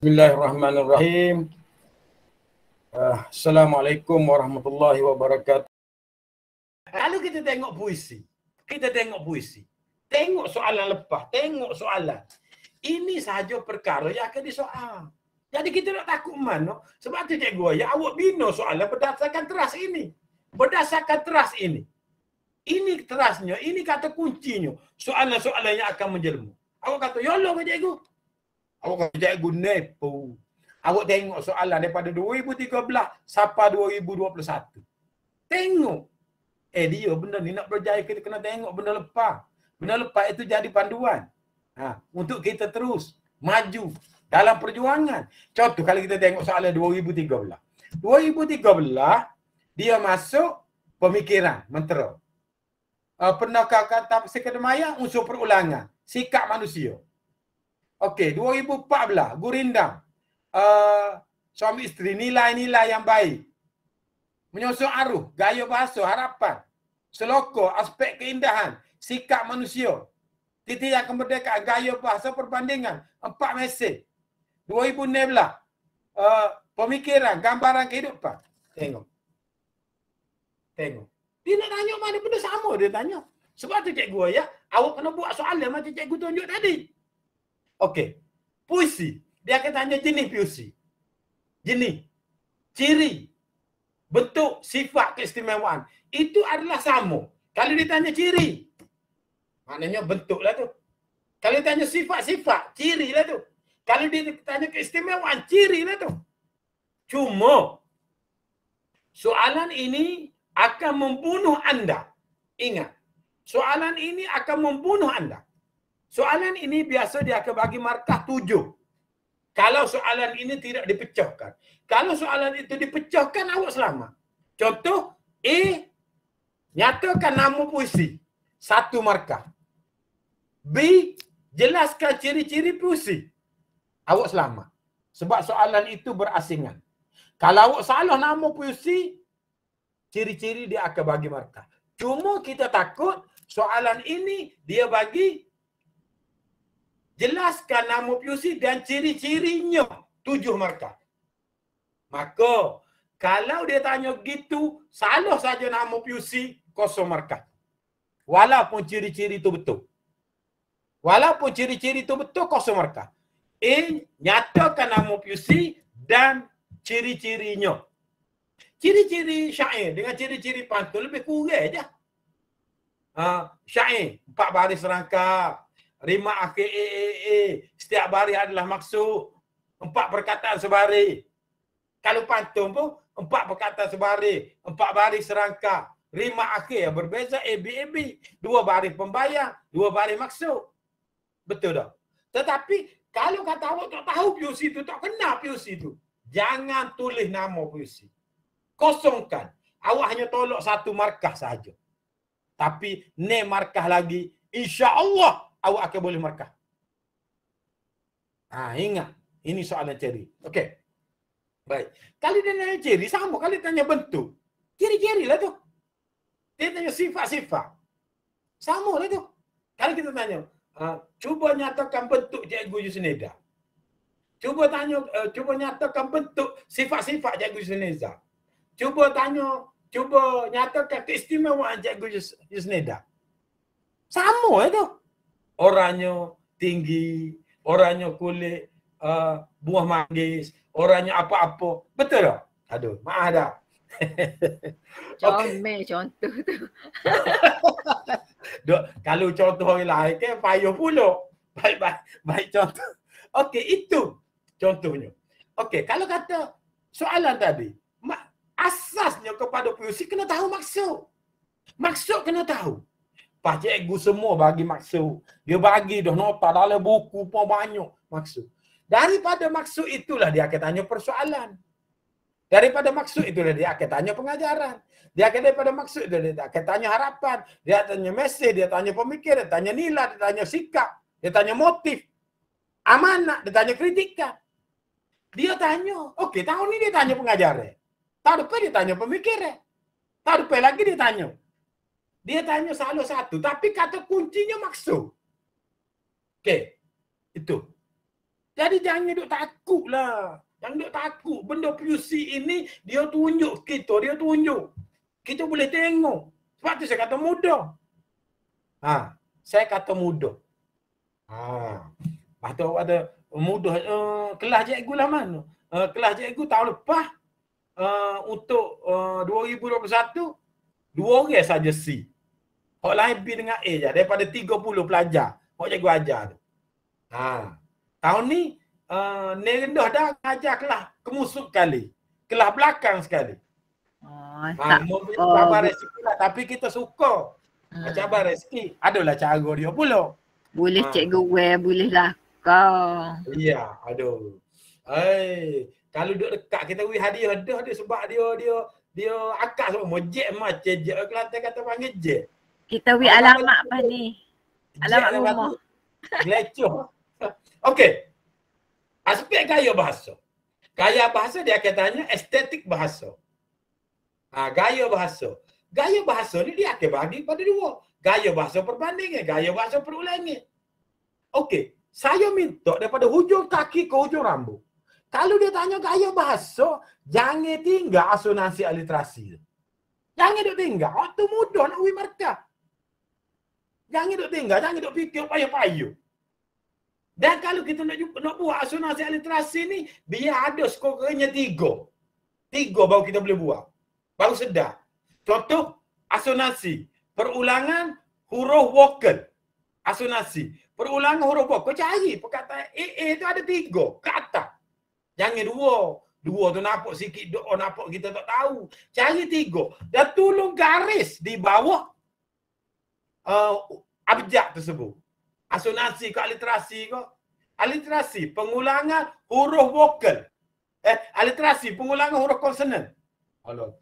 Bismillahirrahmanirrahim. Assalamualaikum warahmatullahi wabarakatuh. Kalau kita tengok puisi, tengok soalan lepas, tengok soalan. Ini sahaja perkara yang akan disoal. Jadi kita nak takut mana? Sebab tu cikgu ya, awak bina soalan berdasarkan teras ini. Berdasarkan teras ini. Ini terasnya, ini kata kuncinya. Soalan-soalan yang akan menjelma. Awak kata, ya Allah ke cikgu? Awak kata cikgu nepo. Awak tengok soalan daripada 2013 sampai 2021. Tengok. Dia benda ni nak berjaya kita kena tengok benda lepas. Benda lepas itu jadi panduan. Untuk kita terus maju dalam perjuangan. Contoh kalau kita tengok soalan 2013. 2013 dia masuk pemikiran mentera. Penakar kata sekademaya unsur perulangan. Sikap manusia. Okey, 2014 gurindam. Suami isteri, nilai-nilai yang baik. Menyosong arus, gaya bahasa, harapan. Seloko, aspek keindahan, sikap manusia. Titik yang kemerdekaan, gaya bahasa perbandingan. 4 mesej. 2016, pemikiran, gambaran kehidupan. Tengok. Dia nak tanya mana benda sama dia tanya. Sebab tu cikgu ya, awak kena buat soalan macam cikgu tunjuk tadi. Okey. Puisi. Dia akan tanya jenis puisi. Jenis. Ciri. Bentuk, sifat, keistimewaan. Itu adalah sama. Kalau dia tanya ciri, maknanya bentuk lah tu. Kalau dia tanya sifat-sifat, ciri lah tu. Kalau dia tanya keistimewaan, ciri lah tu. Cuma, soalan ini akan membunuh anda. Ingat. Soalan ini akan membunuh anda. Soalan ini biasa dia akan bagi markah 7. Kalau soalan ini tidak dipecahkan. Kalau soalan itu dipecahkan, awak selamat. Contoh, A, nyatakan nama puisi. 1 markah. B, jelaskan ciri-ciri puisi. Awak selamat. Sebab soalan itu berasingan. Kalau awak salah nama puisi, ciri-ciri dia akan bagi markah. Cuma kita takut soalan ini dia bagi jelaskan nama puisi dan ciri-cirinya 7 markah. Maka kalau dia tanya gitu, salah saja nama puisi 0 markah. Walaupun ciri-ciri itu betul. Walaupun ciri-ciri itu betul 0 markah. A, nyatakan nama puisi dan ciri-cirinya. Ciri-ciri syair dengan ciri-ciri pantun lebih kurang je. Syair 4 baris serangkap. Rima akhir setiap baris adalah maksud. 4 perkataan sebaris. Kalau pantun pun 4 perkataan sebaris, 4 baris serangkap. Rima akhir yang berbeza, AB. 2 baris pembayang, 2 baris maksud. Betul tak? Tetapi kalau kata awak tak tahu puisi itu, tak kenal puisi itu, jangan tulis nama puisi. Kosongkan. Awak hanya tolak 1 markah saja. Tapi ni markah lagi, insya-Allah awak akan boleh markah. Ingat. Ini soalan ciri. Okey. Baik. Kalau dia tanya ciri, sama. Kalau dia tanya bentuk, ciri-ciri lah tu. Dia tanya sifat-sifat, sama lah tu. Kalau kita tanya, cuba nyatakan bentuk Cikgu Yusnida. Cuba nyatakan bentuk sifat-sifat Cikgu Yusnida. Cuba nyatakan keistimewaan Cikgu Yusnida. Sama lah tu. Orangnya tinggi, orangnya kulit buah manggis, orangnya apa-apa. Betul tak? Aduh, maaf dah. Comel contoh tu. Kalau contoh orang lain kan payah pula. Baik contoh. Okey, itu contohnya. Okey, kalau kata soalan tadi, asasnya kepada puisi kena tahu maksud. Maksud kena tahu. Pak cikgu semua bagi maksud. Dia bagi dah nota dalam buku pun banyak maksud. Daripada maksud itulah dia akan tanya persoalan. Daripada maksud itulah dia akan tanya pengajaran. Daripada maksud itu dia akan tanya harapan. Dia tanya mesej, dia tanya pemikiran, dia tanya nilai, dia tanya sikap, dia tanya motif. Amanah, dia tanya kritikan. Dia tanya, okey tahun ni dia tanya pengajaran. Tahun depan dia tanya pemikiran. Tahun depan lagi dia tanya. Dia tanya salah satu, tapi kata kuncinya maksud. Okey. Itu. Jadi jangan duk takut lah. Jangan duk takut. Benda PUC ini dia tunjuk kita, dia tunjuk. Kita boleh tengok. Sebab tu saya kata mudah. Saya kata mudah. Lepas tu ada mudah. Kelas cikgu lah mana? Kelas cikgu tahun lepas untuk 2021 2 orang saja C. Hak lain B dengan A je. Daripada 30 pelajar. Hak cikgu ajar tu. Tahun ni ni rendah dah ajar kelas kemusuk kali. Kelas belakang sekali. Cabar rezeki lah. Tapi kita suka. Cabar rezeki. Adalah cara dia pula. Boleh cikgu wear, boleh lakar. Ya, aduh. Kalau duduk dekat kita beri hadiah dah dia sebab dia akak semua mojek macam je. Kelantan kata panggil je. Kita beri alamat apa ni? Alamat rumah. Gelecoh. Okey. Aspek gaya bahasa. Gaya bahasa dia akan tanya estetik bahasa. Gaya bahasa. Gaya bahasa ni dia akan bagi pada dua. Gaya bahasa perbandingan, gaya bahasa perulangan. Okey, saya minta daripada hujung kaki ke hujung rambut. Kalau dia tanya gaya bahasa, jangan tinggal asonansi aliterasi. Jangan duk tinggal. Waktu mudah nak uji markah. Jangan duk tinggal, jangan duk fikir payah-payah. Dan kalau kita nak buat asonansi aliterasi ni, biar ada skornya 3. 3 baru kita boleh buat. Baru sedar. Contoh, asonansi. Perulangan huruf vokal. Asonansi. Perulangan huruf vokal. Cari perkataan AA tu ada 3 ke atas. Jangan 2. 2 tu nampak sikit doa, nampak kita tak tahu. Cari 3. Dan tolong garis di bawah abjad tersebut. Asonansi ke aliterasi ke? Aliterasi, pengulangan huruf vokal. Aliterasi, pengulangan huruf konsonan. Allah.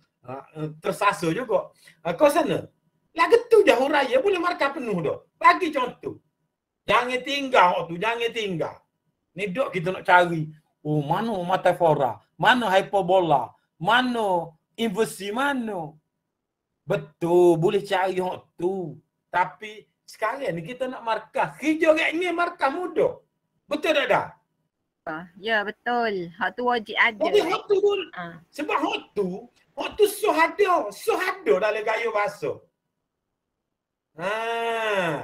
Tersasa juga. Konsonan. Lagu tu je huraya boleh markah penuh dah. Bagi contoh. Jangan tinggal tu, jangan tinggal. Ni dok kita nak cari. Mana metafora, mana hyperbola, mana inversi mana. Betul, boleh cari hak tu. Tapi sekarang ni kita nak markah. Hijau ni markah mudah. Betul tak dah? Ya, betul. Hak tu wajib ada. Jadi hak tu pun. Sebab hak tu suhada dalam gaya bahasa.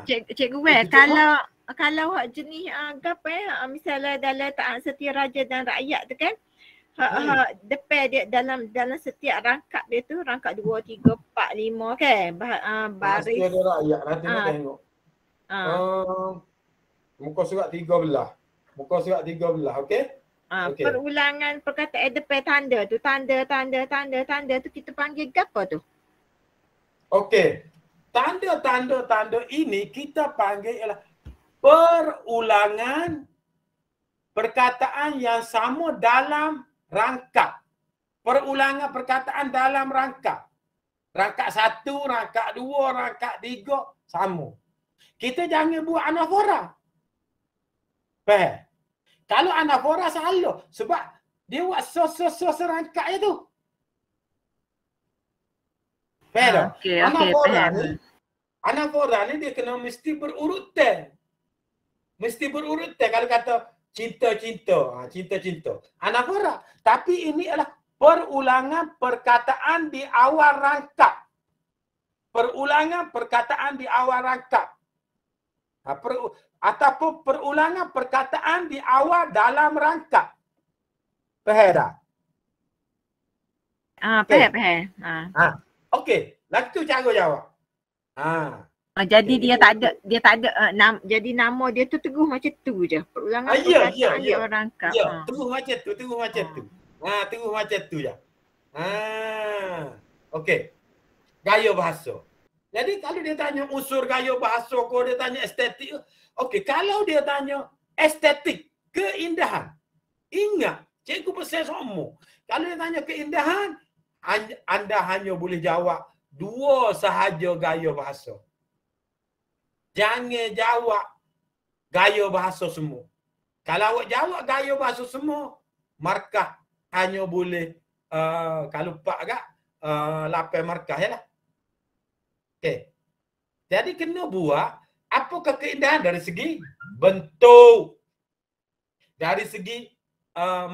Cikgu Wei, kalau hak jenis apa misalnya dalam Taat Setia Raja dan Rakyat tu kan, hak depan dia dalam setiap rangkap dia tu, rangkap 2, 3, 4, 5 kan, baris. Setia Rakyat nanti nak tengok. Muka surat 13. Muka surat 13, okey? Okay. Perulangan perkataan depan tanda tu, tanda tu kita panggil apa tu? Okey. Tanda ini kita panggil ialah perulangan perkataan yang sama dalam rangkap. Perulangan perkataan dalam rangkap. Rangkap 1, rangkap 2, rangkap 3 sama. Kita jangan buat anafora. Faham? Kalau anafora salah sebab dia buat serangkap je tu. Faham? Anafora ni dia kena mesti berurutan. Mesti berurutan kalau kata cinta. Anafora. Tapi ini adalah perulangan perkataan di awal rangkap. Perulangan perkataan di awal rangkap. Ataupun perulangan perkataan di awal dalam rangkap. Faham tak? Faham. Okey, lagi tu cara jawab. Jadi dia tak ada jadi nama dia tu teguh macam tu je. Perulangan perkataan di awal rangkap. Ya, teguh macam tu. Teguh macam tu je. Okey. Gaya bahasa. Jadi kalau dia tanya unsur gaya bahasa, kalau dia tanya estetik, okey, kalau dia tanya estetik, keindahan. Ingat, cikgu pesan semua. Kalau dia tanya keindahan, anda hanya boleh jawab 2 sahaja gaya bahasa. Jangan jawab gaya bahasa semua. Kalau awak jawab gaya bahasa semua, markah hanya boleh kalau 4 agak 8 markah ya lah. Okey. Jadi kena buat apakah keindahan dari segi bentuk. Dari segi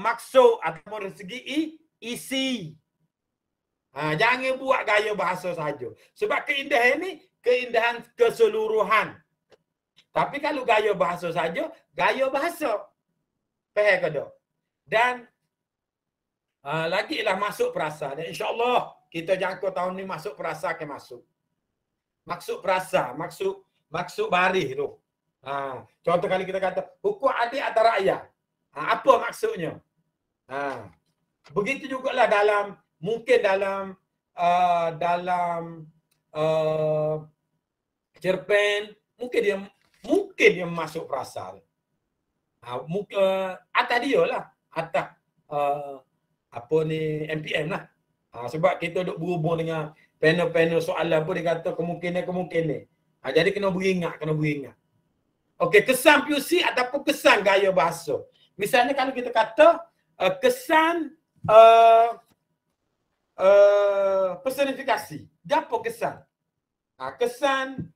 maksud ataupun dari segi isi. Jangan buat gaya bahasa saja. Sebab keindahan ini keindahan keseluruhan. Tapi kalau gaya bahasa saja, gaya bahasa. Faham ke tak? Dan lagi lah masuk perasa. Dan insyaAllah kita jangka tahun ni masuk perasa akan masuk. Maksud perasa, maksud baris tu. Contoh kali kita kata hukum adil antara rakyat. Apa maksudnya? Begitu jugalah mungkin dalam cerpen mungkin dia masuk perasa. Atas dia lah. Atas apa ni MPM lah. Sebab kita duk berhubung dengan panel-panel soalan pun dia kata kemungkinan. Jadi kena beringat. Okey, kesan PUC ataupun kesan gaya bahasa. Misalnya kalau kita kata kesan personifikasi. Gapo kesan? Kesan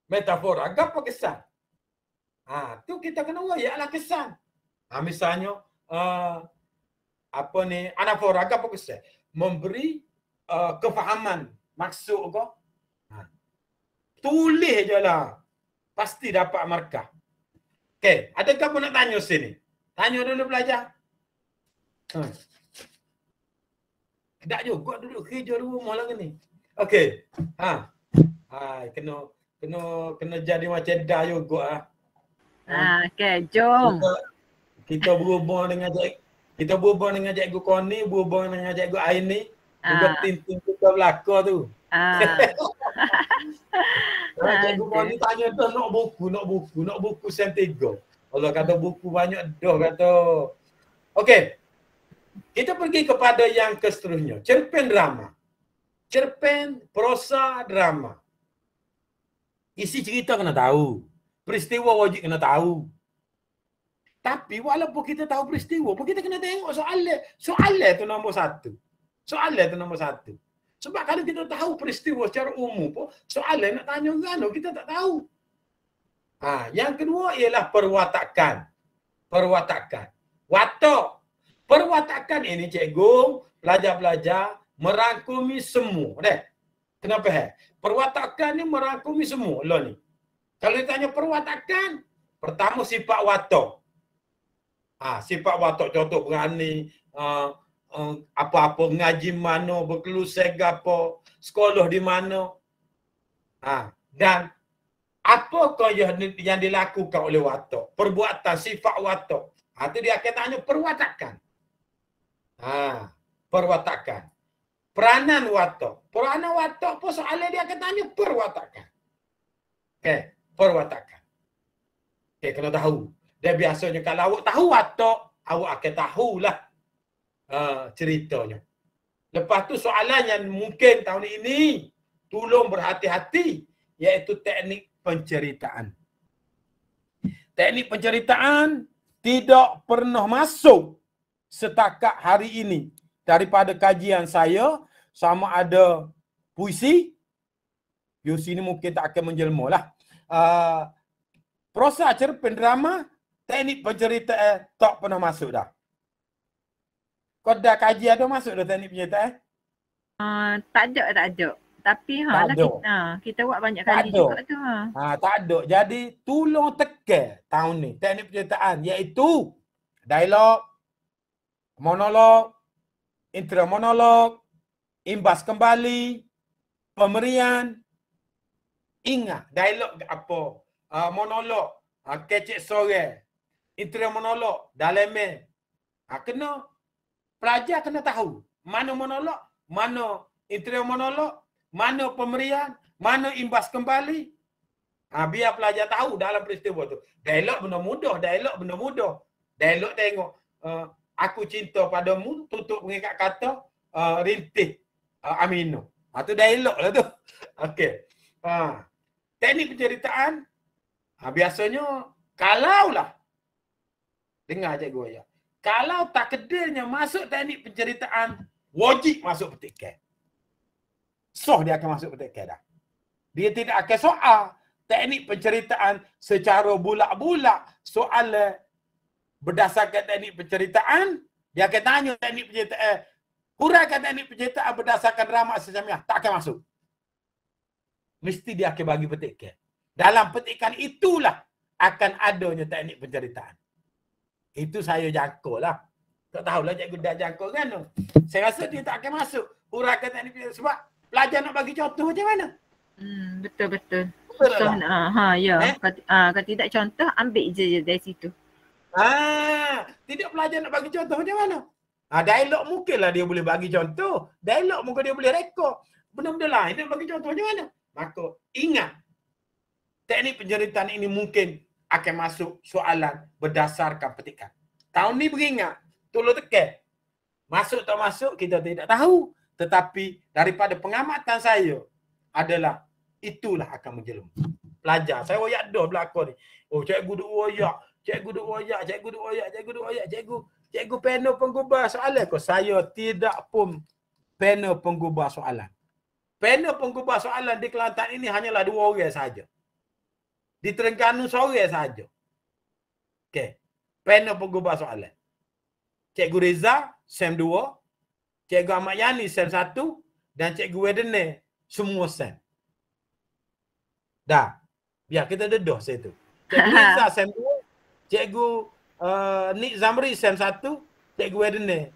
metafora. Gapo kesan? Tu kita kena wayaklah kesan. Misalnya anafora. Gapo kesan? Memberi kefahaman maksud kau. Tulis je lah. Pasti dapat markah. Okey, adakah pun nak tanya sini? Tanya dulu pelajar. Tak juga duduk kerja di rumah lagi ni. Okey. Kena jadi macam dah juga. Okey, jom. Kita berhubung dengan cikgu Koni, berhubung dengan cikgu Aini. Juga tim-tim kita belakang tu. Cikgu Koni tanya dah nak buku sen 3. Allah kata buku banyak dah kata. Okey. Kita pergi kepada yang seterusnya. Cerpen drama. Cerpen prosa drama. Isi cerita kena tahu. Peristiwa wajib kena tahu. Tapi walaupun kita tahu peristiwa pun kita kena tengok soalan. Soalan tu nombor satu. Sebab kalau kita tahu peristiwa secara umum pun soalan nak tanya kan kita tak tahu. Yang kedua ialah perwatakan. Watak. Perwatakan ini cikgu, pelajar-pelajar merangkumi semua. Kenapa? Perwatakan ni merangkumi semua lah ni. Kalau ditanya perwatakan, pertama sifat watak. Sifat watak contoh berani, apa-apa ngaji mana, berkelusai apa, sekolah di mana. Dan apakah yang dilakukan oleh watak? Perbuatan sifat watak. Itu dia akan tanya perwatakan. Perwatakan. Peranan watak. Peranan watak pun soalan dia akan tanya perwatakan. Okey, perwatakan. Okey, kena tahu. Dan biasanya kalau awak tahu watak, awak akan tahulah ceritanya. Lepas tu soalan yang mungkin tahun ini tolong berhati-hati iaitu teknik penceritaan. Teknik penceritaan tidak pernah masuk setakat hari ini daripada kajian saya sama ada puisi. Puisi ni mungkin tak akan menjelma lah. Prosa cerpen drama, teknik penceritaan tak pernah masuk dah. Kau dah kaji ada masuk dah teknik penceritaan? Tak ada. Tapi kita buat banyak kali juga tu. Tak ada. Jadi tolong tekan tahun ni teknik penceritaan iaitu dialog, monolog, intramonolog, imbas kembali, pemberian. Ingat dialog apa? Monolog, kecek sore, intramonolog, dalaman. Kena pelajar kena tahu mana monolog, mana intramonolog, mana pemberian, mana imbas kembali. Biar pelajar tahu dalam peristiwa tu. Dialog benda mudah. Dialog tengok. Aku cinta padamu, tutup mengikat kata, rintih amino. Itu dialog lah tu. Okey. Teknik penceritaan, biasanya kalaulah, dengar cikgu ya. Kalau tak kedilnya masuk teknik penceritaan, wajib masuk petikan. Dia akan masuk petikan dah. Dia tidak akan soal teknik penceritaan secara bulak-bulak soalan berdasarkan teknik penceritaan, dia akan tanya teknik penceritaan, huraikan teknik penceritaan berdasarkan drama asas Syamiah, tak akan masuk. Mesti dia akan bagi petikan. Dalam petikan itulah akan adanya teknik penceritaan. Itu saya jangkau lah. Tak tahulah cikgu dah jangkau kan. Saya rasa dia tak akan masuk. Huraikan teknik penceritaan. Sebab pelajar nak bagi contoh macam mana? Betul. Susah nak. Ya. Kalau tidak contoh, ambil je dari situ. Tidak pelajar nak bagi contoh macam mana? Dialog mungkinlah dia boleh bagi contoh. Dialog mungkin dia boleh rekod. Benda-benda lain dia bagi contoh macam mana? Maka ingat, teknik penceritaan ini mungkin akan masuk soalan berdasarkan petikan. Tahun ni beringat, tolong tekan. Masuk tak masuk kita tidak tahu. Tetapi daripada pengamatan saya adalah itulah akan menjelma. Pelajar, saya royak dah belakang ni. Oh, cikgu duk royak. Cikgu panel penggubah soalan ke? Saya tidak pun panel penggubah soalan. Panel penggubah soalan di Kelantan ini hanyalah 2 orang saja. Di Terengganu seorang saja. Okey. Panel penggubah soalan. Cikgu Reza, SEM 2. Cikgu Ahmad Yani, SEM 1. Dan Cikgu Wedene, semua SEM. Dah. Biar kita dedah saya tu. Cikgu Reza, SEM 2. Cikgu Nik Zamri, SEM 1. Cikgu Wedene,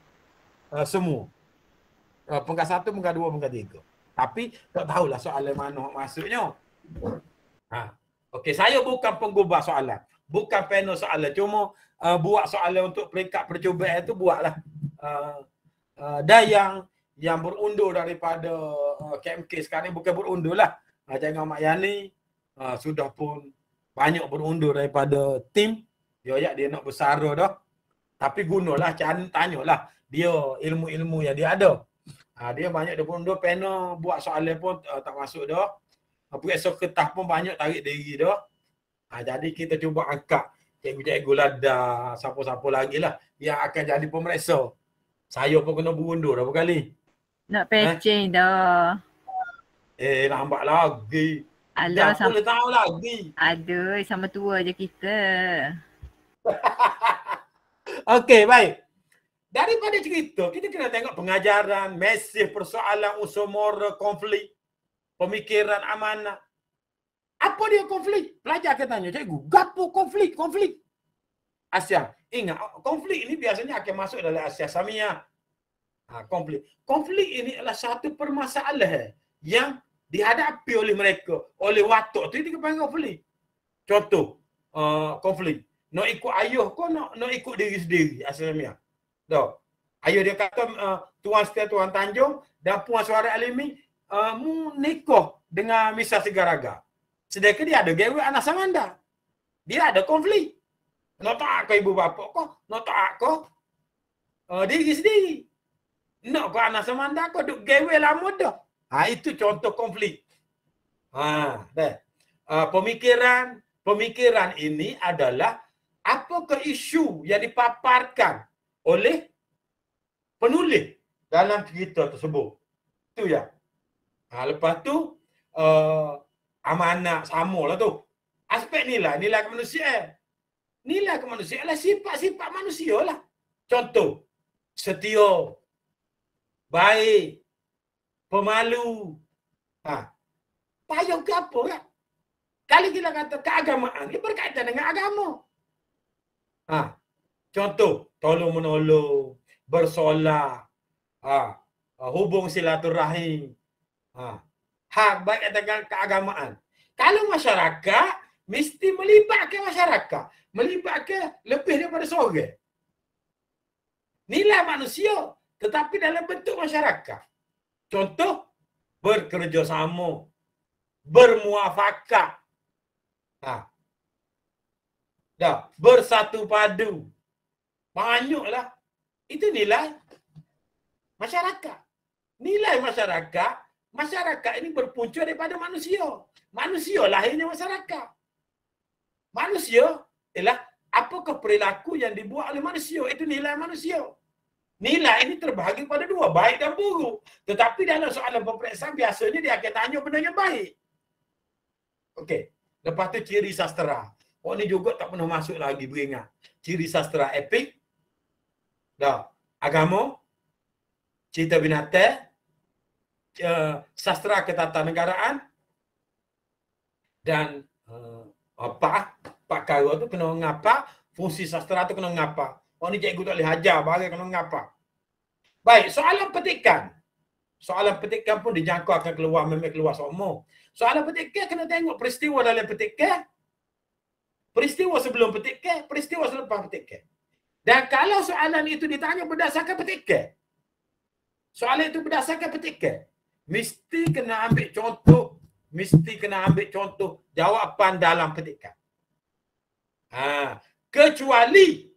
semua. Pengkat 1, pengkat 2, pengkat 3. Tapi tak tahulah soalan mana masuknya. Okey, saya bukan penggubah soalan. Bukan panel soalan. Cuma buat soalan untuk peringkat percubaan itu buatlah. Dan yang berundur daripada KMK sekarang ni bukan berundur lah. Cikgu Ahmad Yani sudah pun banyak berundur daripada tim. Dia nak bersara dah. Tapi gunalah, tanyalah dia ilmu-ilmu yang dia ada. Dia banyak dia berundur, panel buat soalan pun tak masuk dah. Periksa kertas pun banyak tarik diri dah. Jadi kita cuba angkat cikgu-cikgu Lada, siapa-siapa lagi lah yang akan jadi pemeriksa. Saya pun kena berundur berapa kali. Nak patching dah. Lambat lagi. Alah, dah 10 tahun lagi. Aduh, sama tua je kita. Okey, baik. Daripada cerita, kita kena tengok pengajaran, mesej, persoalan, unsur moral, konflik, pemikiran amanah. Apa dia konflik? Pelajar akan tanya, cikgu, gapo konflik? Konflik. Asia. Ingat, konflik ini biasanya akan masuk dalam Asia Samia. Konflik. Konflik ini adalah satu permasalahan yang dihadapi oleh mereka. Oleh watak tu, dia panggil konflik. Contoh, konflik. Nak ikut ayah kau, nak ikut diri sendiri. Asia Samia. Dah. Ayah dia kata, Tuan Setia Tuan Tanjung dan Puan Suara Alimi mu nikah dengan Misal Sigaraga. Sedangkan dia ada gawe anak Samanda. Dia ada konflik. Nak tak kau ibu bapa kau, nak tak kau diri sendiri. Nak kau anak Samanda kau duk gawe lama dah. Itu contoh konflik. Dah. Pemikiran ini adalah apakah isu yang dipaparkan oleh penulis dalam cerita tersebut. Itu ya. Lepas tu amanah samalah tu. Aspek nilai kemanusiaan. Nilai kemanusiaan adalah sifat-sifat manusia lah. Contoh, setia, baik, pemalu. Payung ke apa kan? Kali kita kata keagamaan, dia berkaitan dengan agama. Contoh, tolong menolong, bersolat, hubung silaturahim, hak baik dengan keagamaan. Kalau masyarakat, mesti melibatkan masyarakat. Melibatkan lebih daripada seorang. Nilai manusia, tetapi dalam bentuk masyarakat. Contoh, bekerjasama, bermuafakat, bersatu padu. Banyaklah. Itu nilai masyarakat. Nilai masyarakat ini berpunca daripada manusia. Manusia lahirnya masyarakat. Manusia ialah apakah perilaku yang dibuat oleh manusia. Itu nilai manusia. Nilai ini terbahagi pada 2, baik dan buruk. Tetapi dalam soalan peperiksaan biasanya dia akan tanya benda yang baik. Okey. Lepas tu ciri sastera. Oh ni juga tak pernah masuk lagi beringat. Ciri sastra epik. Dah. Agama. Cerita binatang. Sastra ketatanegaraan. Dan apa perkara tu kena ngapa, fungsi sastra tu kena ngapa. Oh ni cikgu tak boleh ajar, bagi kena ngapa. Baik, soalan petikan. Soalan petikan pun dijangkau akan keluar, memang keluar semua. Soalan petikan kena tengok peristiwa dalam petikan, peristiwa sebelum petikan, peristiwa selepas petikan. Dan kalau soalan itu ditanya berdasarkan petikan, soalan itu berdasarkan petikan, mesti kena ambil contoh, jawapan dalam petikan. Kecuali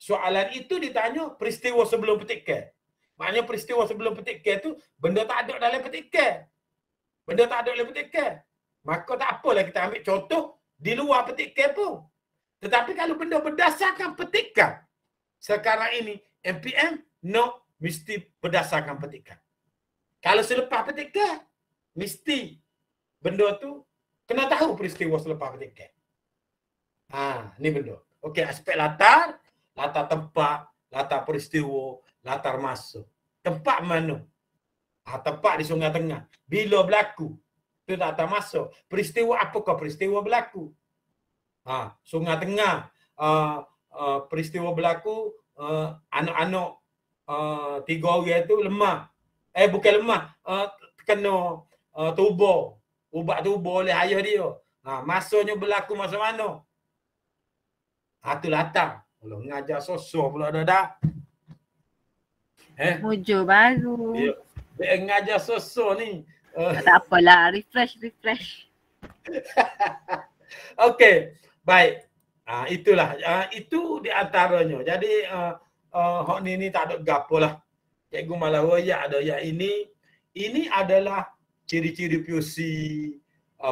soalan itu ditanya peristiwa sebelum petikan. Maknanya peristiwa sebelum petikan tu benda tak ada dalam petikan. Benda tak ada dalam petikan. Maka tak apalah kita ambil contoh di luar petikan pun. Tetapi kalau benda berdasarkan petikan, sekarang ini MPM mesti berdasarkan petikan. Kalau selepas petikan, mesti benda tu kena tahu peristiwa selepas petikan. Ni benda. Okey, aspek latar tempat, latar peristiwa, latar masa. Tempat mana? Tempat di Sungai Tengah. Bila berlaku? Itu latar masa. Peristiwa apakah peristiwa berlaku? Sungai Tengah. Peristiwa berlaku, anak-anak 3 orang itu lemah. Bukan lemah. Kena tubuh. Ubat tubuh oleh ayah dia. Masanya berlaku masa mana? Itu latar. Kalau ngajar sosok pula dah. Mujur baru. Dia ngajar sosok ni. Tak apalah, refresh. Okey, baik. Itulah. Itu di antaranya. Jadi hak ni tak ada gapo lah. Cikgu malah royak ada yang ini adalah ciri-ciri PUC,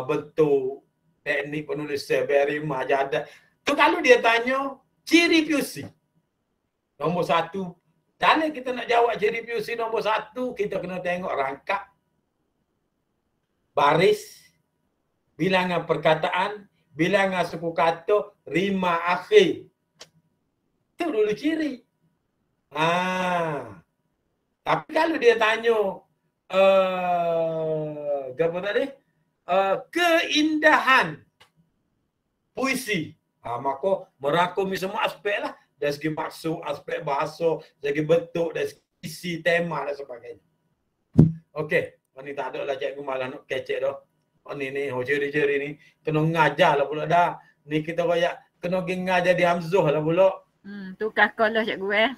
bentuk, teknik penulisan, berima, jadat. Tu kalau dia tanya ciri PUC. Nombor 1. Kalau kita nak jawab ciri PUC nombor 1, kita kena tengok rangkap, baris, bilangan perkataan, bilangan suku kata, rima akhir. Itu dulu ciri. Tapi kalau dia tanya apa tadi? Keindahan puisi. Maka merangkumi semua aspek lah. Dari segi maksud, aspek bahasa, dari segi bentuk, dari segi isi, tema dan sebagainya. Okey. Ni tak ada lah cikgu malah nak kecek dah. Ni ciri-ciri ni. Kena ngajar lah pula dah. Ni kita kayak kena pergi ngajar di Hamzah lah pula. Tukar sekolah cikgu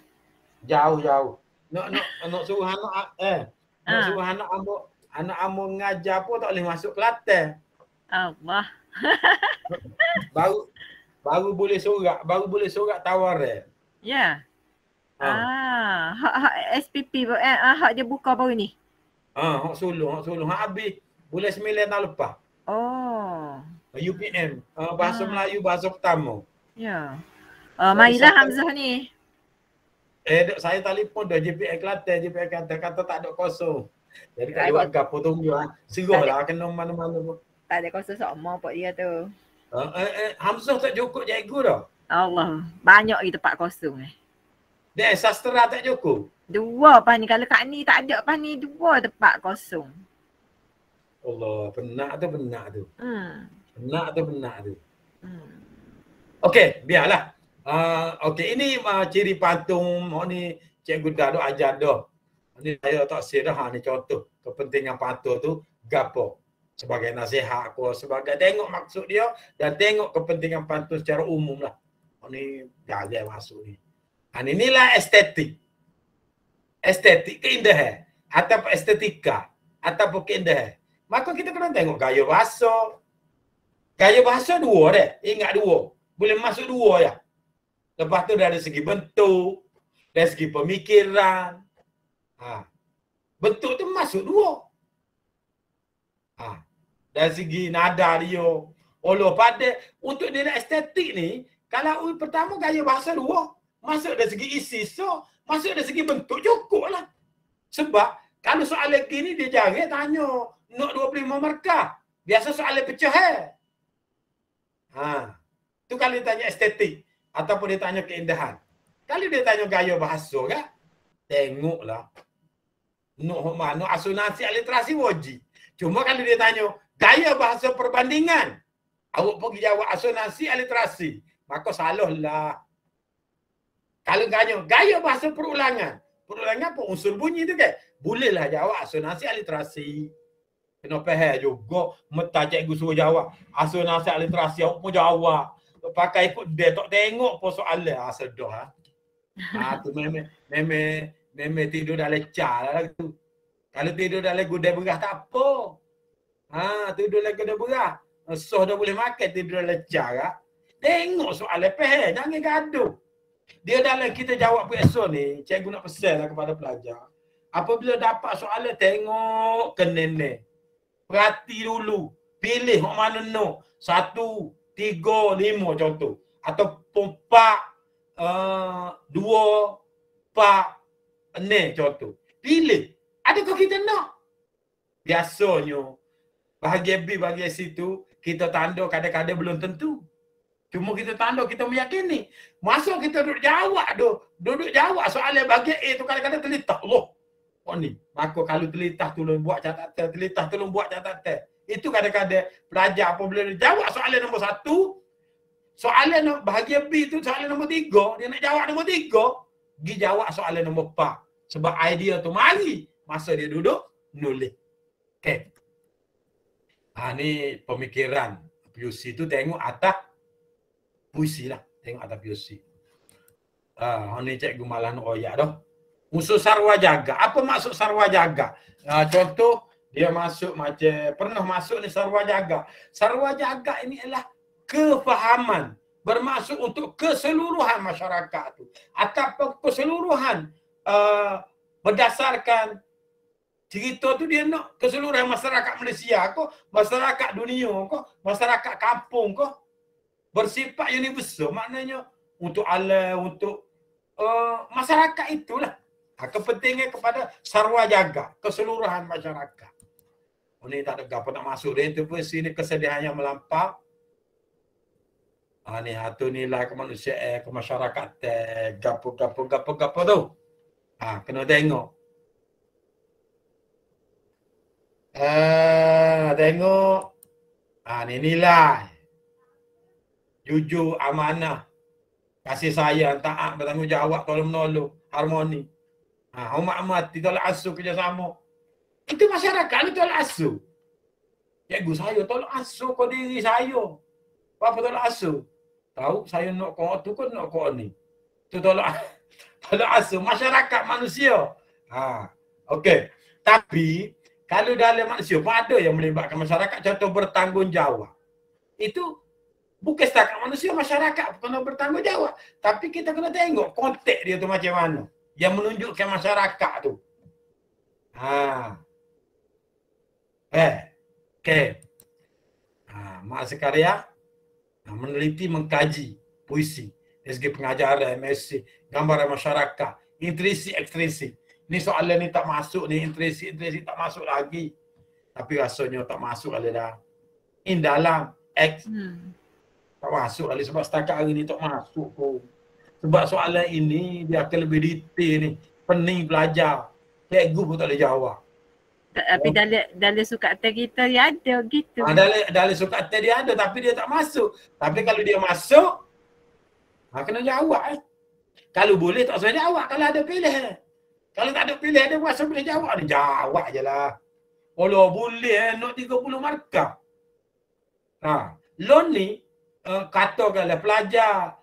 Jauh. Nak suruh nak suruh anak ambo ngajar pun tak boleh masuk Kelantan. Allah. Baru boleh sorak tawar dia. Ya. Hak SPP hak dia buka baru ni. Hak sulung. Hak habis bulan 9 tahun lepas. UPM, bahasa Melayu bahasa pertama. Ya. Marilah Hamzah ni. Saya telefon dah JPA Kelantan kata tak ada kosong. Jadi tak buat gapo tunggu Serahlah kena mana-mana pun. Tak ada kosong sama pak dia tu. Hamzah tak cukup cikgu dah. Allah, banyak lagi tempat kosong Dia sastra tak cukup. 2 pas ni, kalau kat ni tak ada pas ni 2 tempat kosong. Allah, benar tu. Benar tu. Okey, biarlah. Okey, ini ciri pantung. Ni cikgu dah ajar dah. Ni saya tak sirah ni contoh kepentingan pantung tu gapo. Sebagai nasihat aku, sebagai tengok maksud dia dan tengok kepentingan pantun secara umum lah. Ni jaga masuk ni. Inilah estetik. Estetik keindahan atau estetika atau keindahan. Maka kita kena tengok gaya bahasa. Gaya bahasa 2 deh. Ingat 2. Boleh masuk 2 ya. Lepas tu dari segi bentuk, dari segi pemikiran. Bentuk tu masuk 2. Dari segi nada dia. Pada untuk nilai estetik ni, kalau pertama gaya bahasa 2, masuk dari segi isi, so masuk dari segi bentuk cukup lah. Sebab kalau soalan gini dia jarang tanya nak 25 markah. Biasa soalan pecah. Tu kalau dia tanya estetik ataupun dia tanya keindahan. Kalau dia tanya gaya bahasa kan, tengoklah. Nuk mana asonansi aliterasi wajib. Cuma kalau dia tanya gaya bahasa perbandingan, awak pergi jawab asonansi aliterasi, maka salah lah. Kalau gaya bahasa perulangan apa unsur bunyi tu kan? Bolehlah jawab asonansi aliterasi. Kena faham juga. Meta cikgu suruh jawab asonansi aliterasi, awak pun jawab. Pakai ikut dia, tak tengok pun soalan. Sedar. Tu memang tidur dalam lecah lah tu. Kalau tidur dalam gudang berah tak apa. Tidur dalam gudang berah. Soh dah boleh makan, tidur dalam lecah kan. Tengok soalan faham, jangan gaduh. Dia dalam kita jawab PSO ni, cikgu nak pesan lah kepada pelajar. Apabila dapat soalan, tengok ke nenek. Perhati dulu. Pilih hok mana no. 1, 3, 5 contoh. Ataupun 4, 2, 4, 6 contoh. Pilih. Adakah kita nak? Biasanya, bahagian B, bahagian C tu, kita tanda kadang-kadang belum tentu. Cuma kita tanda, kita meyakini. Masa kita duduk jawab soalan bahagian A tu kadang-kadang terletak. Allah. Oh ni. Maka kalau terletak tolong buat catatan. Itu kadang-kadang pelajar apabila dia jawab soalan nombor 1, soalan bahagian B tu soalan nombor 3, dia nak jawab nombor 3, pergi jawab soalan nombor 4. Sebab idea tu mari masa dia duduk nulis. Okey. Ni pemikiran PUC tu tengok atas puisi lah. Tengok atas PUC. Ni cikgu malah nak royak dah. Unsur sarwa jaga. Apa maksud sarwa jaga? Contoh, dia masuk macam, pernah masuk ni sarwa jaga. Sarwa jaga ini adalah kefahaman. Bermaksud untuk keseluruhan masyarakat tu. Atau keseluruhan berdasarkan cerita tu dia nak keseluruhan masyarakat Malaysia ko, masyarakat dunia ko, masyarakat kampung ko, bersifat universal, maknanya untuk alam, untuk masyarakat itulah. Kepentingan kepada sarwa jaga, keseluruhan masyarakat. Ini tak ada apa nak masuk dia tu pun sini kesedihan yang melampau. Ni satu nilai kemanusiaan, kemasyarakatan, gapo tu. Kena tengok. Tengok. Ni nilai. Jujur, amanah, kasih sayang, taat, bertanggungjawab, tolong menolong, harmoni. Hormat mati, tolak asuh, kerjasama. Itu masyarakat ni tolak asuh. Cikgu saya tolak asuh kau diri saya. Apa tolak asuh? Tahu saya nak kau tu kan nak kau ni. Tu tolak asuh masyarakat manusia. Okey. Tapi kalau dalam manusia pun ada yang melibatkan masyarakat, contoh bertanggungjawab. Itu bukan setakat manusia, masyarakat kena bertanggungjawab. Tapi kita kena tengok konteks dia tu macam mana. Yang menunjukkan masyarakat tu. Okey. Mak sekarya meneliti, mengkaji puisi dari segi pengajaran, MSc, gambaran masyarakat, intrinsik, ekstrinsik. Ni soalan ni tak masuk ni, intrinsik tak masuk lagi. Tapi rasanya tak masuk kali dah. In dalam X. Tak masuk kali sebab setakat hari ni tak masuk pun. Sebab soalan ini dia akan lebih detail ni. Pening belajar. Cikgu pun tak boleh jawab. Tapi dalam sukat kita dia ada gitu. Dalam sukat dia ada tapi dia tak masuk. Tapi kalau dia masuk, kena jawab. Kalau boleh tak usah jawab kalau ada pilihan. Kalau tak ada pilihan dia rasa boleh jawab. Dia jawab je lah. Kalau boleh nak 30 markah. Loan ni katakanlah pelajar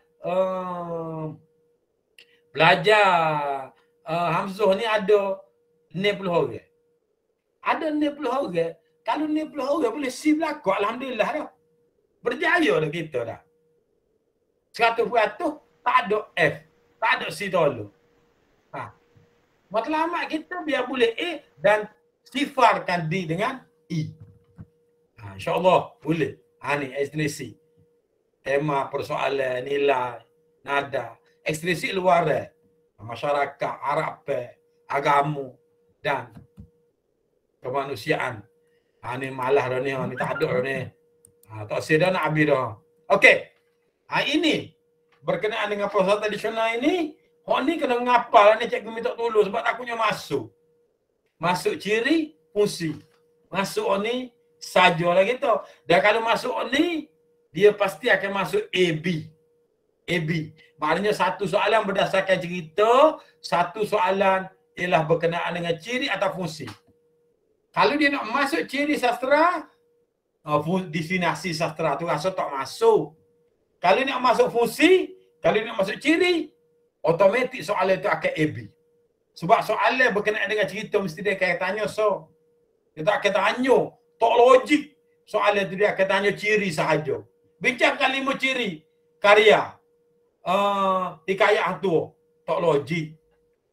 Hamzah ni ada 90 orang. Ada 90 orang. Kalau 90 orang boleh C belakang, alhamdulillah dah. Berjaya dah kita dah. 100% tak ada F, tak ada C tolong. Matlamat kita biar boleh A dan sifarkan D dengan E. InsyaAllah boleh. Ni ekstensi. Tema persoalan, nilai, nada. Ekstensi luar masyarakat, Arab, agama dan kemanusiaan. Ni malah dah ni tak ada dah ni. Tak sedar nak habis dah. Okey. Ini berkenaan dengan prosa tradisional ini, hok ni kena ngapal ni cikgu minta tolong sebab takutnya masuk. Masuk ciri, fungsi. Masuk ni saja lah gitu. Dan kalau masuk ni, dia pasti akan masuk AB. AB. Maknanya satu soalan berdasarkan cerita, satu soalan ialah berkenaan dengan ciri atau fungsi. Kalau dia nak masuk ciri sastra, destinasi sastra tu rasa tak masuk. Kalau nak masuk fungsi, kalau nak masuk ciri, automatik soalan itu akan AB. Sebab soalan berkenaan dengan cerita mesti dia akan tanya so. Dia tak akan tanya, tak logik. Soalan itu dia akan tanya ciri sahaja. Bincangkan 5 ciri karya hikayat hang tua. Tak logik.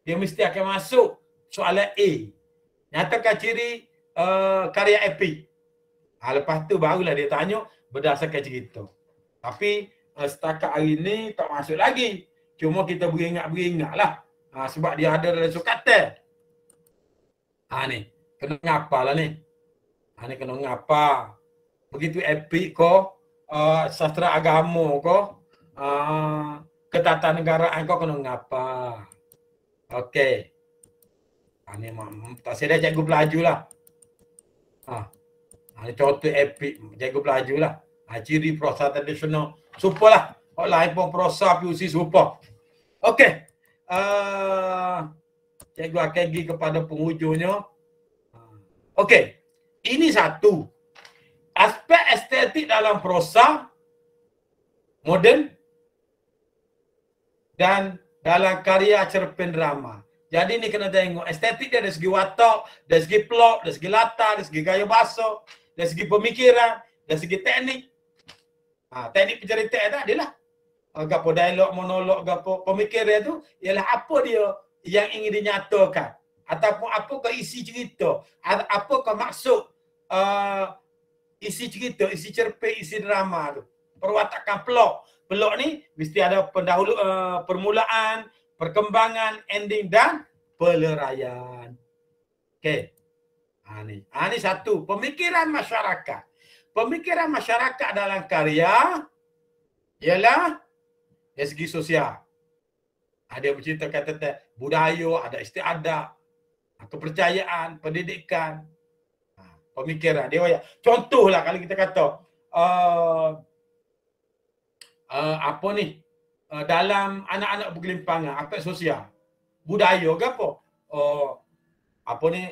Dia mesti akan masuk soalan A. Nyatakan ciri karya epik. Lepas tu barulah dia tanya berdasarkan cerita. Tapi setakat hari ni tak masuk lagi. Cuma kita beringat-beringat lah. Sebab dia ada dalam sukatan. Ni. Kena ngapa lah ni. Ni kena ngapa. Begitu epik ko, sastra agama ko, ketatanegaraan ko kena ngapa. Okey. Ni tak sedar cikgu pelaju lah. Ni contoh epik. Cikgu pelaju lah. Ciri prosa tradisional. Super lah. Orang lain pun prosa PUC super. Okey. Cikgu akan pergi kepada penghujungnya. Okey. Ini satu. Aspek estetik dalam prosa moden dan dalam karya cerpen drama. Jadi ni kena tengok estetik dia dari segi watak, dari segi plot, dari segi latar, dari segi gaya bahasa, dari segi pemikiran, dari segi teknik. Teknik penceritaan tak adalah gapo dialog, monolog, gapo pemikiran tu ialah apa dia yang ingin dinyatakan ataupun apakah isi cerita, apakah maksud isi cerita, isi cerpen, isi drama tu. Perwatakan plot. Plot ni mesti ada pendahulu, permulaan, perkembangan, ending dan peleraian. Okey. Ni satu, pemikiran masyarakat. Pemikiran masyarakat dalam karya ialah dari segi sosial. Ada berceritakan tentang budaya, ada istiadat, kepercayaan, pendidikan, pemikiran. Dia contohlah kalau kita kata apa ni? Dalam anak-anak bergelimpangan, aspek sosial, budaya ke apa? Apa ni?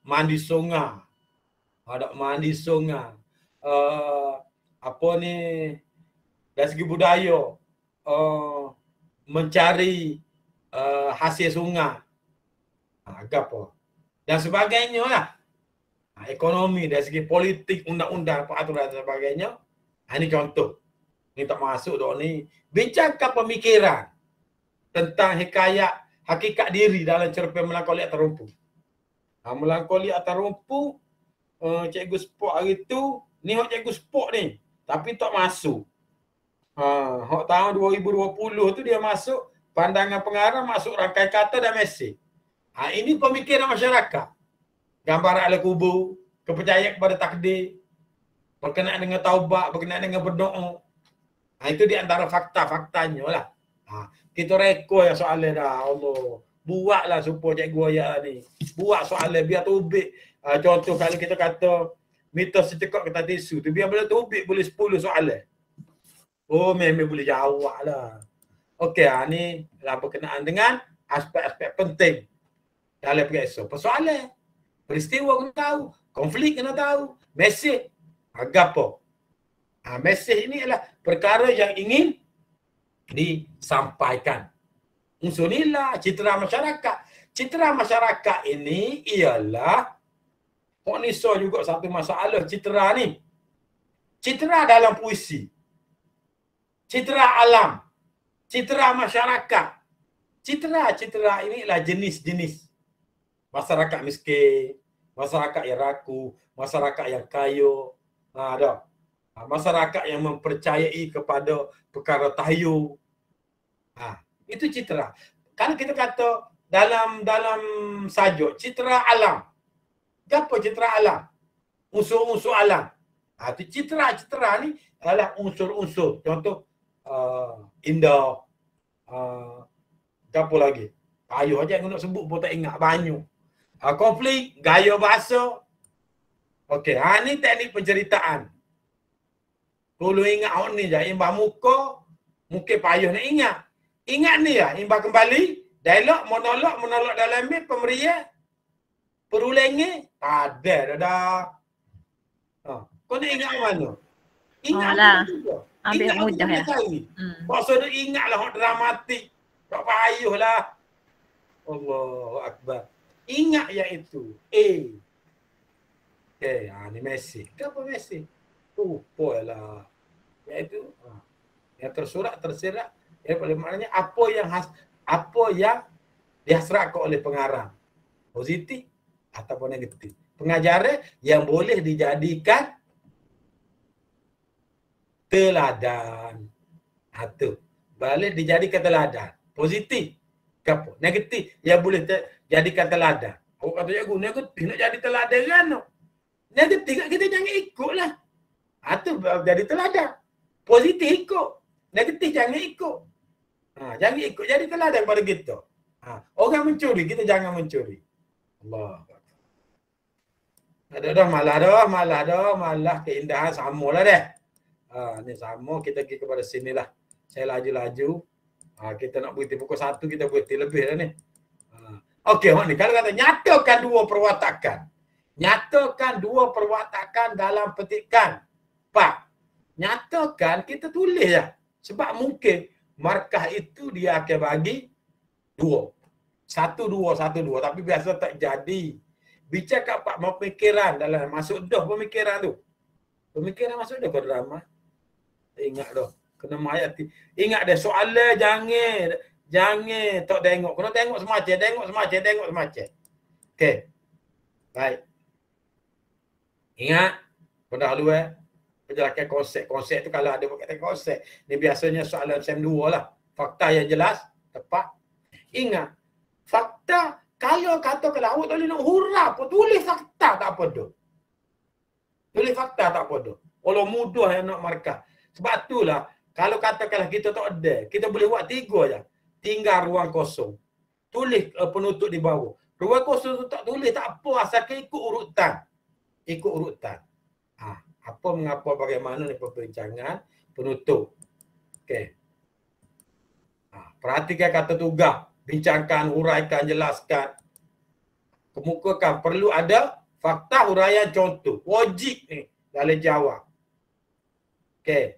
Mandi sungai. Ada mandi sungai. Apa ni? Dari segi budaya, mencari hasil sungai. Apa? Dan sebagainya lah. Ekonomi, dari segi politik, undang-undang, peraturan dan sebagainya. Ini contoh. Ni tak masuk dok ni. Bincangkan pemikiran tentang hikayat hakikat diri dalam cerpen Melankoli Atas Rumpu. Melankoli Atas Rumpu, cikgu sport hari tu, ni hok cikgu sport ni. Tapi tak masuk. Hok tahun 2020 tu dia masuk pandangan pengarang, masuk rangkaian kata dan mesej. Ini pemikiran masyarakat. Gambaran ala kubur, kepercayaan kepada takdir, berkenaan dengan taubat, berkenaan dengan berdoa. Itu di antara fakta-faktanya lah. Kita rekod ya soalan dah. Allah. Buatlah supaya cikgu ayat ni. Buat soalan biar tubik. Contoh kalau kita kata mitos secekok kita tisu tu, biar boleh tubik boleh 10 soalan. Memang boleh jawab lah. Okey, ni lah berkenaan dengan aspek-aspek penting dalam periksa. Persoalan, peristiwa kena tahu, konflik kena tahu, mesej, agapo. Mesej ini adalah perkara yang ingin disampaikan. Unsur nilai, citra masyarakat. Citra masyarakat ini ialah Poniso juga satu masalah citra ni. Citra dalam puisi. Citra alam. Citra masyarakat. Citra ini adalah jenis-jenis. Masyarakat miskin, masyarakat yang raku, masyarakat yang kaya. Ada. Masyarakat yang mempercayai kepada perkara tahayu. Itu citra. Kalau kita kata dalam sajuk citra alam. Apa citra alam? Unsur-unsur alam. Tu citra ni adalah unsur-unsur. Contoh indah, apa lagi? Payuh aja nak sebut pun tak ingat banyak. Konflik, gaya bahasa. Okey, ni teknik penceritaan. Kalau ingat ni je, imbah muka, mungkin payuh nak ingat. Ingat ni lah, imbah kembali, dialog, monolog dalam ni, pemeriah, perulangan, ada dah. Kau nak ingat mana? Ingat lah. juga. Ambil Ingat mudah ya. Maksud dia ingatlah hak dramatik. Tak payuh lah. Allahu Akbar. Ingat yang itu. Ni mesej. Kenapa mesej? Lah. Iaitu yang tersirat. Maknanya apa yang dihasratkan oleh pengarang. Positif ataupun negatif. Pengajaran yang boleh dijadikan teladan. Tu. Boleh dijadikan teladan. Positif. Apa? Negatif yang boleh jadikan teladan. Awak kata cikgu, negatif nak jadi teladan kan? Negatif kita jangan ikutlah. Tu jadi teladan. Positif ikut. Negatif jangan ikut. Jangan ikut jadi teladan pada kita. Orang mencuri, kita jangan mencuri. Allah. Malah keindahan samalah deh. Ni sama, kita pergi kepada sinilah. Saya laju-laju. Kita nak berhenti pukul 1, kita berhenti lebih dah ni. Okey, ni kalau kata nyatakan dua perwatakan. Nyatakan dua perwatakan dalam petikan. Pak, nyatakan kita tulis lah. Sebab mungkin markah itu dia akan bagi 2. 1, 2, 1, 2. Tapi biasa tak jadi. Bicara pak pemikiran dalam masuk dah pemikiran tu. Pemikiran masuk dah ke drama. Ingat dah. Kena mayat. Ingat dah soalan jangan tak tengok. Kena tengok semacam. Okey. Baik. Ingat. Benda dulu penjelasan konsep tu kalau ada berkaitan konsep. Ni biasanya soalan SEM 2 lah. Fakta yang jelas, tepat. Ingat. Fakta kalau katakanlah awak tak boleh nak huraf pun tulis fakta tak apa dah. Tulis fakta tak apa dah. Kalau mudah yang nak markah. Sebab itulah kalau katakanlah kita tak ada, kita boleh buat 3 je. Tinggal ruang kosong. Tulis penutup di bawah. Ruang kosong tu tak tulis tak apa asalkan ikut urutan. Ikut urutan. Apa mengapa bagaimana ni perbincangan penutup. Okey. Perhatikan kata tugas. Bincangkan, huraikan, jelaskan. Kemukakan perlu ada fakta, huraian, contoh. Wajib ni dalam jawab. Okey.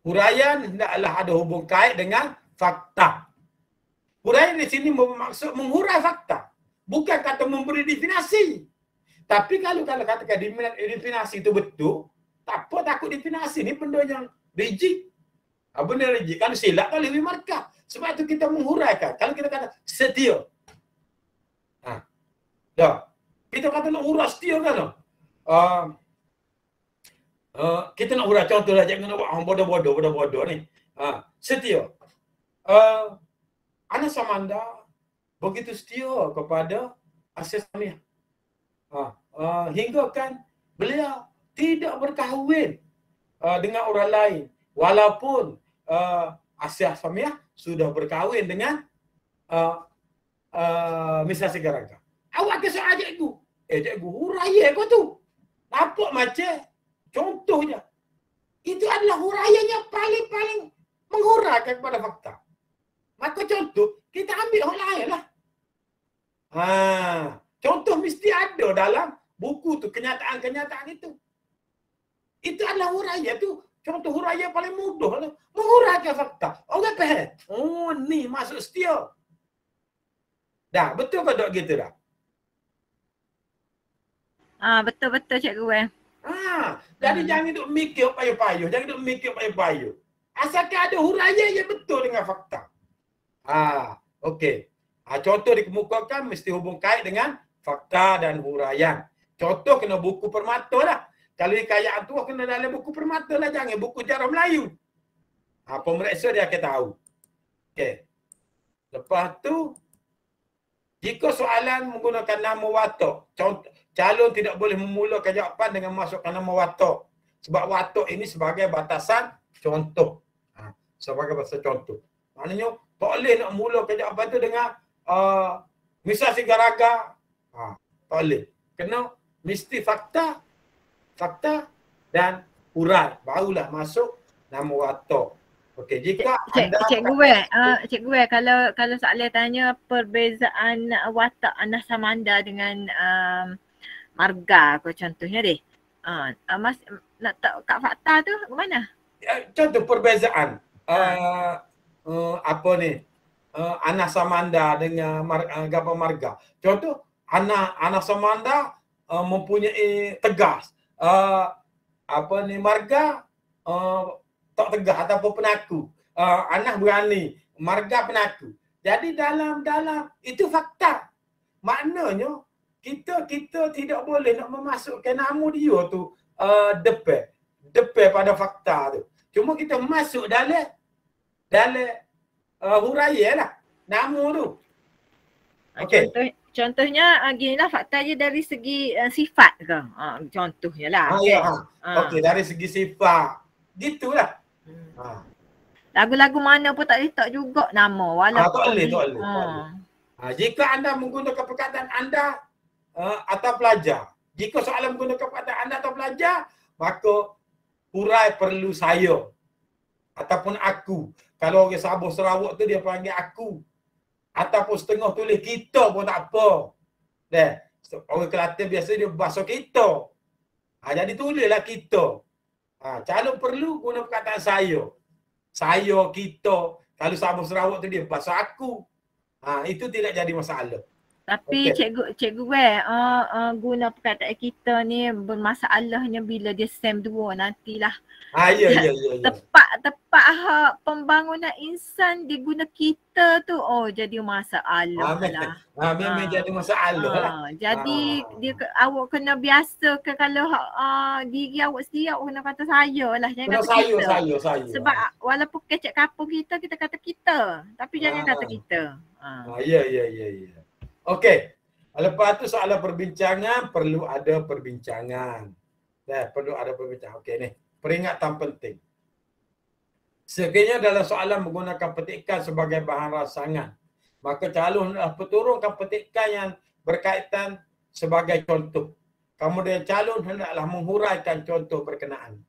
Huraian hendaklah ada hubung kait dengan fakta. Huraian di sini bermaksud menghurai fakta. Bukan kata memberi definisi. Tapi kalau katakan definisi itu betul, tak apa takut definisi ni benda yang rigid. Benda rigid. Kalau silap tak lebih markah. Sebab itu kita menghuraikan. Kalau kita kata setia. Dah. Kita kata nak hurai setia kan? Kita nak hurai contohlah jangan nak buat bodoh ni. Setia. Ana Samanda begitu setia kepada Asia Samiah. Hingga kan beliau tidak berkahwin dengan orang lain. Walaupun Asia Samiah sudah berkahwin dengan Misa Segaraka. Awak ke soal cikgu? Cikgu, huraya kau tu. Nampak macam contohnya. Itu adalah huraian yang paling menghuraikan kepada fakta. Maka contoh, kita ambil orang lain lah. Contoh mesti ada dalam buku tu, kenyataan-kenyataan itu. Itu adalah huraian tu. Contoh huraian paling mudah lah. Menghuraikan fakta. Orang faham. Oh ni masuk setia. Dah, betul ke tak gitu dah? Betul-betul cikgu. Jadi jangan duk mikir payuh-payuh. Jangan duk mikir payuh-payuh. Asalkan ada huraian yang betul dengan fakta. Okey. Contoh dikemukakan mesti hubung kait dengan fakta dan huraian. Contoh kena buku permata lah. Kalau hikayat tu kena dalam buku permata lah. Jangan buku jarah Melayu. Pemeriksa dia akan tahu. Okey. Lepas tu, jika soalan menggunakan nama watak. calon tidak boleh memulakan jawapan dengan masukkan nama watak. Sebab watak ini sebagai batasan contoh. Sebagai batasan contoh. Maknanya tak boleh nak mulakan jawapan tu dengan misal sigaraga. Tak boleh. Kena mesti fakta dan hurai. Barulah masuk nama watak. Okey, jika Cikgu kalau soalan tanya perbezaan watak Anas Samanda dengan marga ko contohnya deh. Mas nak tahu kat fakta tu ke mana? Contoh perbezaan. Apa ni? Anas Samanda dengan Gapa Marga. Contoh Anas Samanda mempunyai tegas. Apa ni, Marga tak tegas ataupun penaku. Anas berani, Marga penaku. Jadi dalam itu fakta. Maknanya kita tidak boleh nak memasukkan nama dia tu depan pada fakta tu. Cuma kita masuk dalam huraian lah nama tu. Okey. Contohnya ginilah fakta je dari segi sifat ke? Contohnya lah. Okey, dari segi sifat. Gitulah. Lagu-lagu mana pun tak letak juga nama walaupun tak boleh. Jika anda menggunakan perkataan anda atau pelajar. Jika soalan menggunakan perkataan anda atau pelajar, maka hurai perlu saya ataupun aku. Kalau orang Sabah Sarawak tu dia panggil aku. Ataupun setengah tulis kita pun tak apa. Orang Kelantan biasa dia bahasa kita. Jadi tulislah kita. Calon perlu guna perkataan saya. Saya, kita. Kalau Sabah Sarawak tu dia bahasa aku. Itu tidak jadi masalah. Tapi cikgu guna perkataan kita ni bermasalahnya bila dia SEM 2 nantilah. Ya. Tepat hak pembangunan insan dia guna kita tu jadi masalah lah. Memang jadi masalah lah. Jadi awak kena biasakan kalau diri awak sendiri awak kena kata saya lah, jangan kata kita. Saya. Sebab walaupun kecek kapung kita kata kita, tapi jangan kata kita. Ya. Okey. Lepas tu soalan perbincangan, perlu ada perbincangan. Perlu ada perbincangan. Okey ni, peringatan penting. Sekiranya dalam soalan menggunakan petikan sebagai bahan rangsangan, maka calon hendaklah perturunkan petikan yang berkaitan sebagai contoh. Kemudian calon hendaklah menghuraikan contoh berkenaan.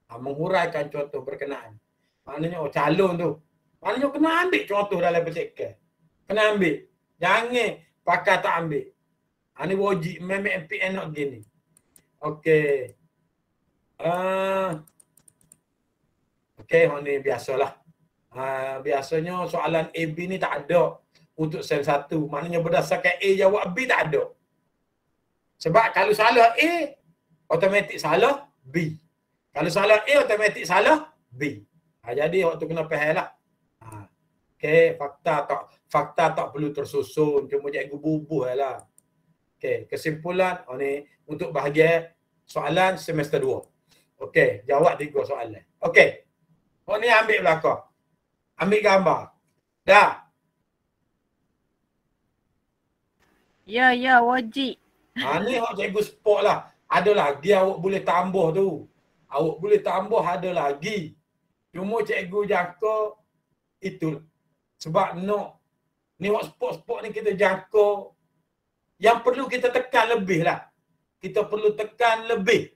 Menghuraikan contoh berkenaan. Maknanya calon tu. Maknanya kena ambil contoh dalam petikan. Kena ambil. Jangan pakai tak ambil. Ini wajib memang MPN nak gini. Okey. Okey, ni biasalah. Biasanya soalan AB ni tak ada untuk SEM 1. Maknanya berdasarkan A jawab B tak ada. Sebab kalau salah A, automatik salah B. Kalau salah A, automatik salah B. Jadi waktu kena faham lah. Okey, fakta tak perlu tersusun, cuma cikgu bubuh lah. Okey, kesimpulan ni untuk bahagian soalan semester 2. Okey, jawab 3 soalan. Okey. Ni ambil belakang. Ambil gambar. Dah. Ya, wajib. Ni hak cikgu sport lah. Ada lagi awak boleh tambah tu. Awak boleh tambah ada lagi. Cuma cikgu jangka itulah. Sebab ni waktu sport-sport ni kita jangka yang perlu kita tekan lebih lah. Kita perlu tekan lebih.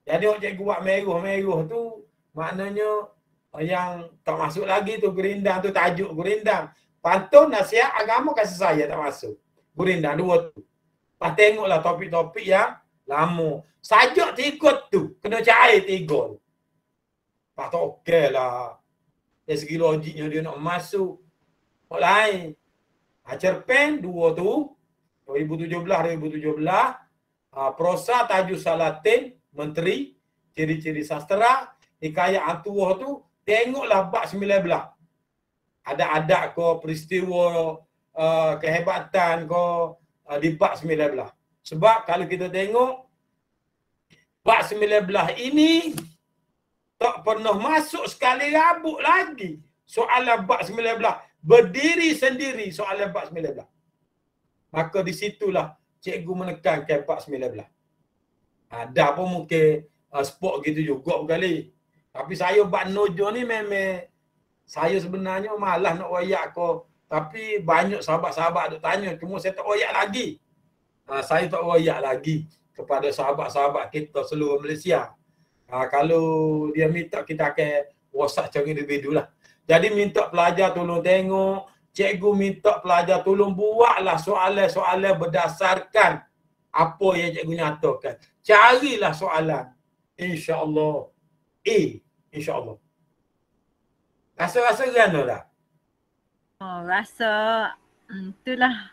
Jadi waktu cikgu buat merah-merah tu maknanya yang tak masuk lagi tu gerindang tu, tajuk gerindang. Pantun nasihat agama kasih saya tak masuk. Gerindang 2 tu. Lepas tengoklah topik-topik yang lama. Sajak 3 tu. Kena cair 3 tu. Lepas tu okey lah. Dari segi logiknya dia nak masuk. Hak lain. Cerpen 2 tu. 2017. Prosa tajuk Salatin. Menteri. Ciri-ciri sastera. Hikayat Antuah tu. Tengoklah bab 19. Ada adat ko, peristiwa, kehebatan ko di bab 19. Sebab kalau kita tengok. Bab 19 ini. Tak pernah masuk sekali rabuk lagi. Soalan bab 19. Berdiri sendiri soalan bab 19. Maka di situlah cikgu menekankan 4-19. Ada pun mungkin sport gitu juga berkali. Tapi saya bak nojo ni memang saya sebenarnya malas nak wayak ko. Tapi banyak sahabat-sahabat duk tanya, cuma saya tak wayak lagi. Saya tak wayak lagi kepada sahabat-sahabat kita seluruh Malaysia. Kalau dia minta, kita akan WhatsApp secara individu lah. Jadi minta pelajar tolong tengok, cikgu minta pelajar tolong buatlah soalan-soalan berdasarkan apa yang cikgu nyatakan. Carilah soalan. InsyaAllah. InsyaAllah. Rasa-rasa gana tak? Oh, rasa itulah.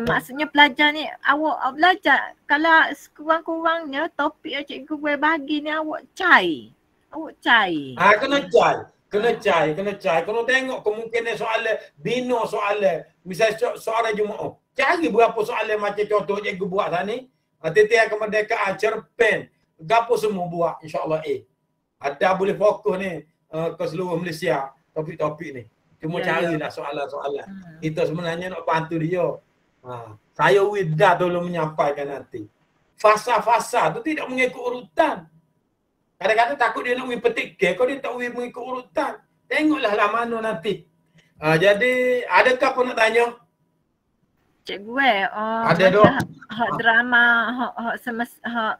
Maksudnya pelajar ni, awak belajar. Kalau sekurang-kurangnya topik yang cikgu boleh bagi ni awak cai. Awak cai. Kena cai. Kena tengok kemungkinan soalan, bina soalan. Misalnya soalan Jumaat. Cari berapa soalan macam contoh cikgu buat sana ni. Titian kemerdekaan, cerpen. Gapo semua buat. InsyaAllah Ada boleh fokus ni ke seluruh Malaysia. Topik-topik ni. Cuma carilah soalan-soalan. Kita sebenarnya nak bantu dia. Saya Wida tolong menyampaikan nanti. Fasa-fasa tu tidak mengikut urutan. Kadang-kadang takut dia nak petik ke, kalau dia tak mengikut urutan. Tengoklah lah mana nanti. Jadi, adakah pun nak tanya? Cikgu ada dah. Hak drama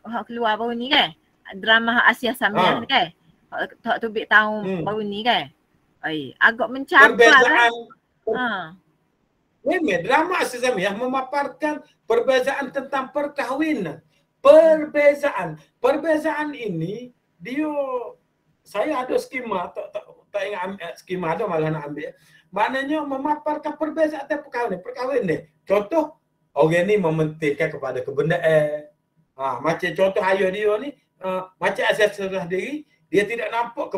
hak keluar baru ni kan? Drama hak Asia Samiah ni kan? Hak tubik tahun baru ni kan? Agak mencabar perbezaan lah. Memang drama Asia Samiah memaparkan perbezaan tentang perkahwinan. Perbezaan ini dia, saya ada skema, tak ingat ambil skema, ada malah nak ambil. Maknanya memaparkan perbezaan perkahwinan. Contoh, orang ni mementingkan kepada kebendaan. Macam contoh ayah dia ni, macam asas diri, dia tidak nampak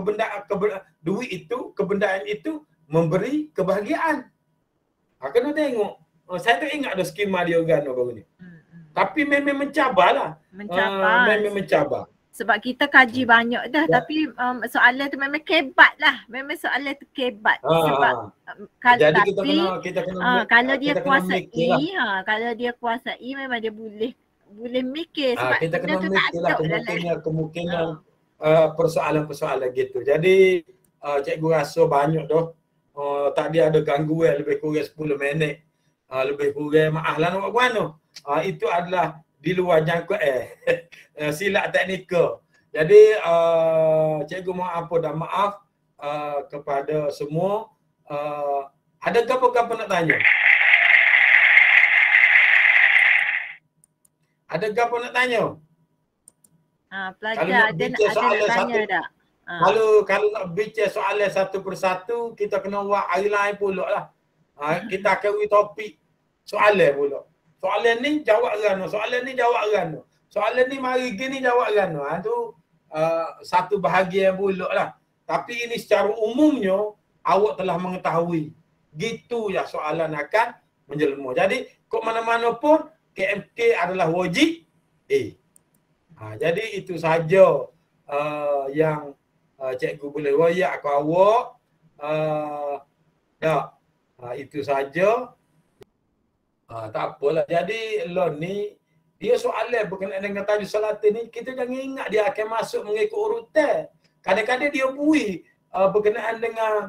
duit itu, kebendaan itu memberi kebahagiaan. Kena tengok. Saya tak ingat ada skema dia kan baru ni. Tapi memang mencabar lah. Memang mencabar. Sebab kita kaji banyak dah. Tapi soalan tu memang kebat lah. Memang soalan tu kebat. Sebab jadi kita kena kalau dia kuasai, kalau dia kuasai memang dia boleh mikir. Sebab kita kena mikir lah kemungkinan persoalan-persoalan gitu. Jadi cikgu rasa banyak dah. Tadi ada gangguan lebih kurang 10 minit. Lebih kurang maaf lah nak buat mana. Itu adalah di luar jangkauan silap teknikal. Jadi cikgu mohon ampun dan maaf kepada semua. Ada apa-apa nak tanya? Ada apa nak tanya? Pelajar ada nak tanya tak? Kalau nak bincang soalan satu persatu, kita kena buat hari lain pula lah. Kita akan beri topik soalan pula. Soalan ni jawab rano, soalan ni jawab rano. Soalan ni mari gini jawab rano. Tu satu bahagian pula lah. Tapi ini secara umumnya awak telah mengetahui. Gitu ya soalan akan menjelma. Jadi kok mana-mana pun KMK adalah wajib jadi itu saja yang cikgu boleh royak ke awak. Itu saja. Tak apalah. Jadi lon ni dia soalan berkenaan dengan tajuk Salatin ni, kita jangan ingat dia akan masuk mengikut urutan. Kadang-kadang dia bui berkenaan dengan